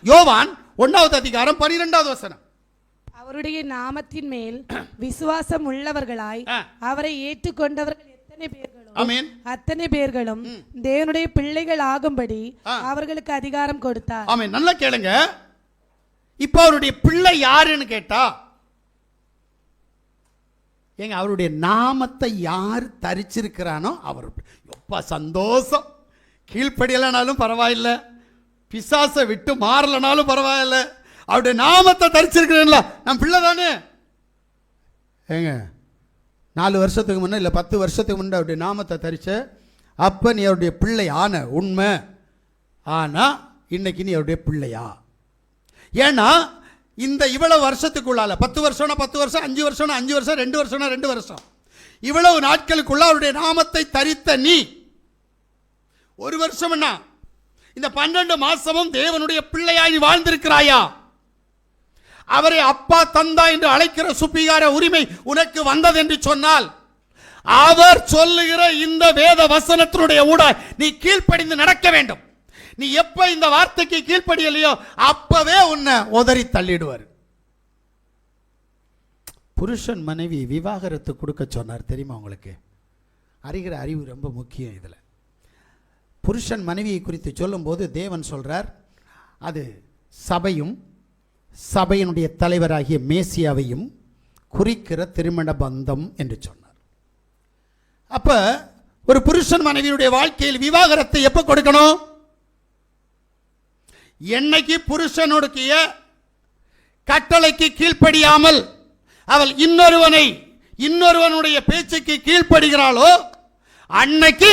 யோவான் 1வது அதிகாரம் 12வது வசனம். அவருடைய நாமத்தின் மேல் விசுவாசம் உள்ளவர்களாய் அவரை ஏற்றுக்கொண்டவர்கள் எத்தனை பேர்களும், ஆமென், அத்தனை பேர்களும் தேவனுடைய பிள்ளைகள் ஆகும்படி அவர்களுக்கு அதிகாரம் கொடுத்தார். ஆமென். நல்லா கேளுங்க. இப்ப அவருடைய பிள்ளை யாருன்னு கேட்டா, ஏங்க அவருடைய நாமத்தை யார் தரிச்சிருக்கிறானோ அவர். எப்பா சந்தோஷம். கீழ்ப்படியலனாலும் பரவாயில்லை, பிசாசை விட்டு மாறலனாலும் பரவாயில்லை, அவருடைய நாமத்தை தரிச்சிருக்கிறேன்ல, நம் பிள்ளை தானே. ஏங்க 4 வருஷத்துக்கு முன்னே இல்லை 10 வருஷத்துக்கு முன்னே அவருடைய நாமத்தை தரிச்ச அப்போ நீ அவருடைய பிள்ளை ஆன உண்மை. ஆனால் இன்னைக்கு நீ அவருடைய பிள்ளையா? ஏன்னா இந்த இவ்வளவு வருஷத்துக்குள்ளால 10 வருஷம்னா 10 வருஷம், 5 வருஷம்னா 5 வருஷம், 2 வருஷம்னா 2 வருஷம், இவ்வளவு நாட்களுக்குள்ள அவருடைய நாமத்தை தரித்த நீ 1 வருஷம்னா இந்த 12 மாசமும் தேவனுடைய பிள்ளையாய் நீ வாழ்ந்திருக்கிறாயா? அவரை அப்பா தந்தா என்று அழைக்கிற சுப்பிகார உரிமை உனக்கு வந்தது என்று சொன்னால், அவர் சொல்லுகிற இந்த வேத வசனத்தினுடைய ஊடாய் நீ கீழ்ப்படிந்து நடக்க வேண்டும். நீ எப்ப இந்த வார்த்தைக்கு கீழ்ப்படியலையோ அப்பவே உன்னை உதறி தள்ளிடுவார். புருஷன் மனைவி விவாகரத்து கொடுக்க சொன்னார் தெரியுமா உங்களுக்கு? அறிகிற அறிவு ரொம்ப முக்கியம். இதில் புருஷன் மனைவியை குறித்து சொல்லும்போது தேவன் சொல்றார், அது சபையும் சபையினுடைய தலைவராகிய மேசியாவையும் குறிக்கிற திருமண பந்தம் என்று சொன்னார். அப்ப ஒரு புருஷன் மனைவியுடைய வாழ்க்கையில் விவாகரத்தை எப்ப கொடுக்கணும்? என்னைக்கு புருஷனுடைய கட்டளைக்கு கீழ்ப்படியாமல் அவள் இன்னொருவனுடைய பேச்சுக்கு கீழ்ப்படுகிறாளோ அன்னைக்கு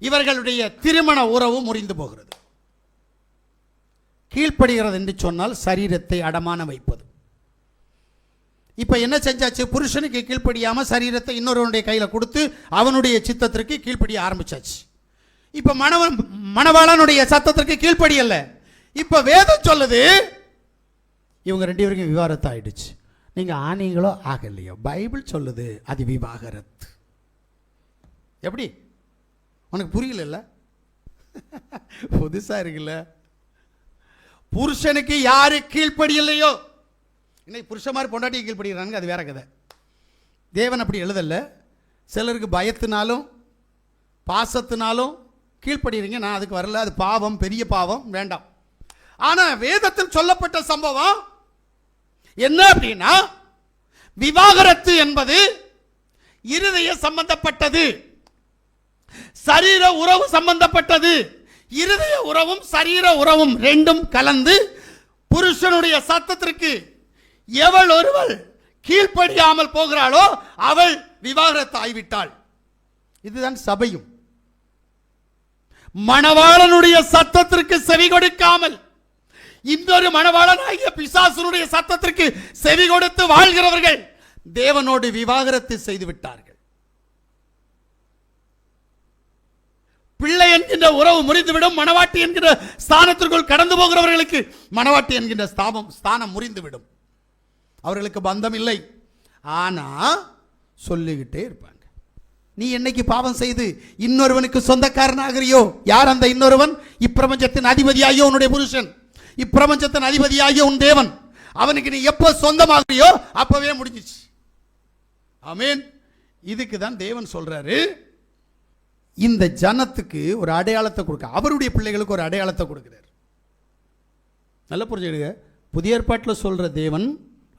இவர்களுடைய திருமண உறவு முறிந்து போகிறது. கீழ்ப்படுகிறது என்று சொன்னால் சரீரத்தை அடமான வைப்பது. இப்ப என்ன செஞ்சாச்சு? புருஷனுக்கு கீழ்ப்படியாம சரீரத்தை இன்னொருவனுடைய கையில கொடுத்து அவனுடைய சித்தத்திற்கு கீழ்ப்படிய ஆரம்பிச்சாச்சு. இப்ப மணவாளனுடைய சத்தத்திற்கு கீழ்ப்படியல்ல. இப்ப வேதம் சொல்லுது இவங்க 2 பேருக்கும் விவாகரத்து ஆயிடுச்சு. நீங்க ஆனீங்களோ ஆகலையோ, பைபிள் சொல்லுது அது விவாகரத்து. எப்படி? உனக்கு புரியல? புதுசா இருக்குல்ல? புருஷனுக்கு யாரு கீழ்ப்படியலையோ, இன்னைக்கு புருஷன் மாதிரி பொண்டாட்டி கீழ்ப்படுகிறாங்க, அது வேற கதை. தேவன் அப்படி எழுதல்ல. சிலருக்கு பயத்தினாலும் பாசத்தினாலும் கீழ்ப்படுறீங்க, நான் அதுக்கு வரல, அது பாவம், பெரிய பாவம், வேண்டாம். ஆனா வேதத்தில் சொல்லப்பட்ட சம்பவம் என்ன அப்படின்னா, விவாகரத்து என்பது இருதய சம்பந்தப்பட்டது, சரீர உறவு சம்பந்தப்பட்டது. இருதய உறவும் சரீர உறவும் ரெண்டும் கலந்து புருஷனுடைய சத்தத்திற்கு எவள் ஒருவள் கீழ்ப்படியாமல் போகிறாளோ அவள் விவாகரத்து ஆகிவிட்டாள். இதுதான் சபையும். மணவாளனுடைய சத்தத்திற்கு செவி கொடுக்காமல் இன்னொரு மணவாளனாகிய பிசாசுனுடைய சத்தத்திற்கு செவி கொடுத்து வாழ்கிறவர்கள் தேவனோடு விவாகரத்து செய்து விட்டார்கள். பிள்ளை என்கின்ற உறவு முறிந்துவிடும். மணவாட்டி என்கிற ஸ்தானத்திற்குள் கடந்து போகிறவர்களுக்கு மணவாட்டி என்கின்ற ஸ்தானம் முறிந்துவிடும். அவர்களுக்கு பந்தம் இல்லை. ஆனா சொல்லிக்கிட்டே இருப்பாங்க, நீ என்னைக்கு பாவம் செய்து இன்னொருவனுக்கு சொந்தக்காரனாகிறியோ, யார் அந்த இன்னொருவன்? இப்பிரபஞ்சத்தின் அதிபதியாகிய உன்னுடைய புருஷன், இப்பிரபஞ்சத்தின் அதிபதியாகிய உன் தேவன். அவனுக்கு நீ எப்ப சொந்தமாகிறியோ அப்பவே முடிஞ்சிச்சு. ஆமென். இதுக்கு தான் தேவன் சொல்றாரு, இந்த ஜனத்துக்கு ஒரு அடையாளத்தை கொடுக்க, அவருடைய பிள்ளைகளுக்கு ஒரு அடையாளத்தை கொடுக்கிறார். நல்லா புரிஞ்சுடுங்க. புதிய ஏற்பாட்டில் சொல்ற தேவன்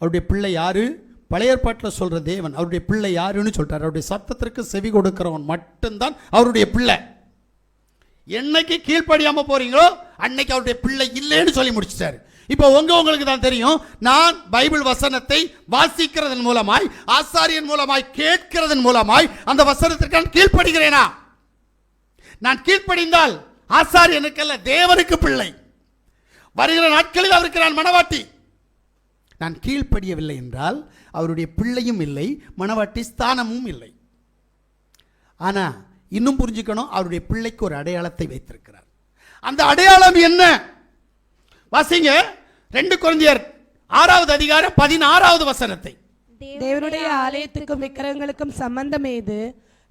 அவருடைய பிள்ளை யாரு, பழைய ஏற்பாட்டில் சொல்ற தேவன் அவருடைய பிள்ளை யாருன்னு சொல்றாரு. அவருடைய சத்தத்திற்கு செவி கொடுக்கிறவன் மட்டும்தான் அவருடைய பிள்ளை. என்னைக்கு கீழ்ப்படியாம போறீங்களோ அன்னைக்கு அவருடைய பிள்ளை இல்லைன்னு சொல்லி முடிச்சிட்டாரு. இப்போ உங்களுக்கு தான் தெரியும், நான் பைபிள் வசனத்தை வாசிக்கிறதன் மூலமாய், ஆசாரியன் மூலமாய், கேட்கிறதன் மூலமாய் அந்த வசனத்திற்கு நான் கீழ்ப்படுகிறேனா? நான் கீழ்ப்படிந்தால் ஆசாரியனுக்கல்ல தேவனுக்கு பிள்ளை. வருகிற நாட்களில் அவருக்கு நான் மணவாட்டி. நான் கீழ்ப்படியவில்லை என்றால் அவருடைய பிள்ளையும் இல்லை, மணவாட்டி ஸ்தானமும் இல்லை. ஆனா இன்னும் புரிஞ்சுக்கணும், அவருடைய பிள்ளைக்கு ஒரு அடையாளத்தை வைத்திருக்கிறார். அந்த அடையாளம் என்ன? வாசிங்க 2 கொரிந்தியர் 6வது அதிகாரம் 16வது வசனத்தை. தேவனுடைய ஆலயத்துக்கும் விக்கிரகங்களுக்கும் சம்பந்தம் ஏது?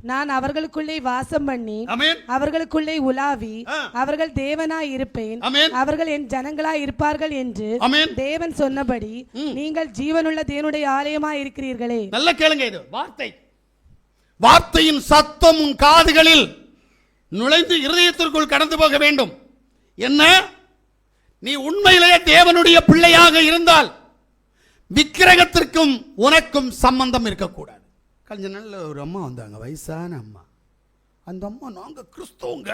நான் அவர்களுக்குள்ளே வாசம் பண்ணி ஆமென். அவர்களுக்குள்ளே உலாவி ஆ. அவர்கள் தேவனாய் இருப்பேன், ஆமென். அவர்கள் என் ஜனங்களாய் இருப்பார்கள் என்று ஆமென். தேவன் சொன்னபடி நீங்கள் ஜீவனுள்ள தேவனுடைய ஆலயமாய் இருக்கிறீர்களே. நல்ல கேளுங்க, இது வார்த்தை. வார்த்தையின் சத்தம் உன் காதுகளில் நுழைந்து இருதயத்திற்குள் கடந்து போக வேண்டும். என்ன? நீ உண்மையிலேயே தேவனுடைய பிள்ளையாக இருந்தால் விக்கிரகத்திற்கும் உனக்கும் சம்பந்தம் இருக்கக்கூடாது. கொஞ்ச நாள்ல ஒரு அம்மா வந்தாங்க, வயசான அம்மா. அந்த அம்மா, நாங்க கிறிஸ்தவங்க,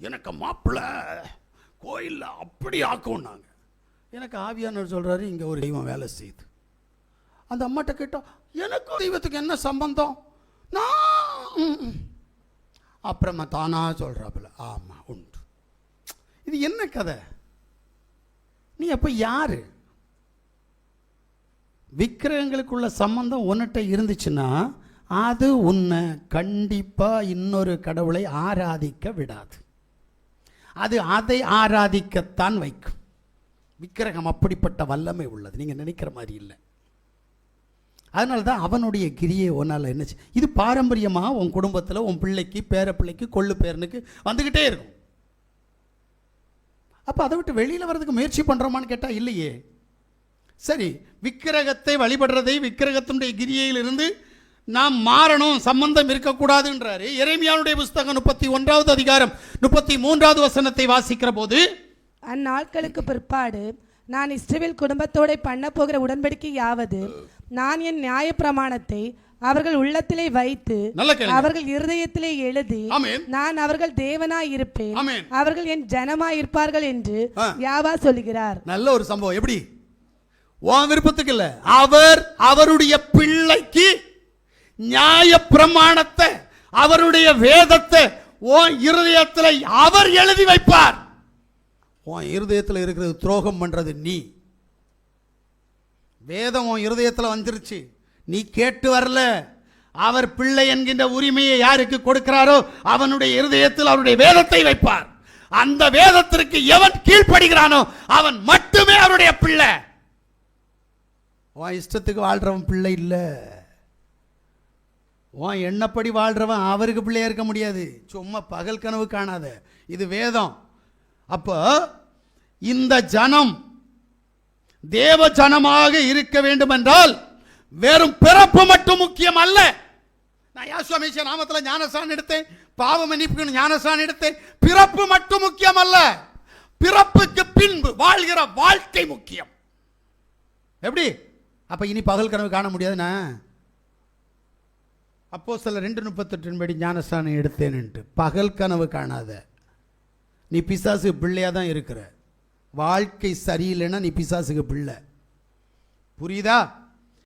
எனக்கு மாப்பிள்ள கோயில்ல அப்படி ஆக்கும்னாங்க. எனக்கு ஆவியானவர் சொல்றாரு, இங்க ஒரு தெய்வம் வேலை செய்யுது. அந்த அம்மாட்ட கேட்டா, எனக்கு தெய்வத்துக்கு என்ன சம்பந்தம்? நான் அப்புறமா தானா சொல்றாப்புல, ஆமா உண்டு. இது என்ன கதை? நீ அப்ப யாரு? விக்கிரகங்களுக்குள்ள சம்பந்தம் உன்னிட்ட இருந்துச்சுன்னா அது உன்னை கண்டிப்பா இன்னொரு கடவுளை ஆராதிக்க விடாது. அது அதை ஆராதிக்கத்தான் வைக்கும். விக்கிரகம் அப்படிப்பட்ட வல்லமை உள்ளது, நீங்க நினைக்கிற மாதிரி இல்லை. அதனால தான் அவனுடைய கிரியை ஒன்றால் என்னச்சு, இது பாரம்பரியமாக உன் குடும்பத்தில் உன் பிள்ளைக்கு, பேர பிள்ளைக்கு, கொள்ளு பேரனுக்கு வந்துக்கிட்டே இருக்கும். அப்போ அதை விட்டு வெளியில் வர்றதுக்கு முயற்சி பண்ணுறோமான்னு கேட்டால் இல்லையே. சரி, விக்கிரகத்தை வழிபடுறதை, விக்கிரகத்தினுடைய கிரியையிலிருந்து நாம் மாறணும், சம்பந்தம் இருக்கக்கூடாதுன்றாரு. எரேமியாவுடைய புஸ்தகம் 31வது அதிகாரம் 33வது வசனத்தை வாசிக்கிற போது, அந்நாட்களுக்கு பிற்பாடு நான் இஸ்ரவேல் குடும்பத்தோட பண்ண போகிற உடன்படிக்கையாவது, நான் என் நியாய பிரமாணத்தை அவர்கள் உள்ளத்திலே வைத்து அவர்கள் இருதயத்திலே எழுதி, ஆமென், நான் அவர்கள் தேவனாய் இருப்பேன், ஆமென், அவர்கள் என் ஜனமாய் இருப்பார்கள் என்று யாவா சொல்லுகிறார். நல்ல ஒரு சம்பவம். எப்படி? உன் விருப்பத்துக்கு இல்ல, அவர் அவருடைய பிள்ளைக்கு நியாய பிரமாணத்தை, அவருடைய வேதத்தை உன் இருதயத்தில் அவர் எழுதி வைப்பார். உன் இருதயத்தில் இருக்கிறது துரோகம் பண்றது நீ. வேதம் உன் இருதயத்தில் வந்துருச்சு, நீ கேட்டு வரல. அவர் பிள்ளை என்கின்ற உரிமையை யாருக்கு கொடுக்கிறாரோ அவனுடைய இருதயத்தில் அவருடைய வேதத்தை வைப்பார். அந்த வேதத்திற்கு எவன் கீழ்ப்படுகிறானோ அவன் மட்டுமே அவருடைய பிள்ளை. உன் இஷ்டத்துக்கு வாழ்றவன் பிள்ளை இல்ல. உன் எண்ணப்படி வாழ்றவன் அவருக்கு பிள்ளையா இருக்க முடியாது. சும்மா பகல் கனவு காணாத, இது வேதம். அப்போ இந்த ஜனம் தேவ ஜனமாக இருக்க வேண்டும் என்றால் வெறும் பிறப்பு மட்டும் முக்கியம் அல்ல. நான் யாசுவா மேசியா நாமத்தில் ஞானஸ்நானம் எடுத்தேன், பாவ மன்னிப்புக்கு ஞானஸ்நானம் எடுத்தேன். பிறப்பு மட்டும் முக்கியம் அல்ல, பிறப்புக்கு பின்பு வாழ்கிற வாழ்க்கை முக்கியம். எப்படி? அப்ப இனி பகல் கனவு காண முடியாதுண்ணா. அப்போஸ்தலர் 2:38 படி ஞானஸ்நானம் எடுத்தேன்ட்டு பகல் கனவு காணாத. நீ பிசாசு பிள்ளையா தான் இருக்கிற. வாழ்க்கை சரியில்லைன்னா நீ பிசாசுக்கு பிள்ளை. புரியுதா?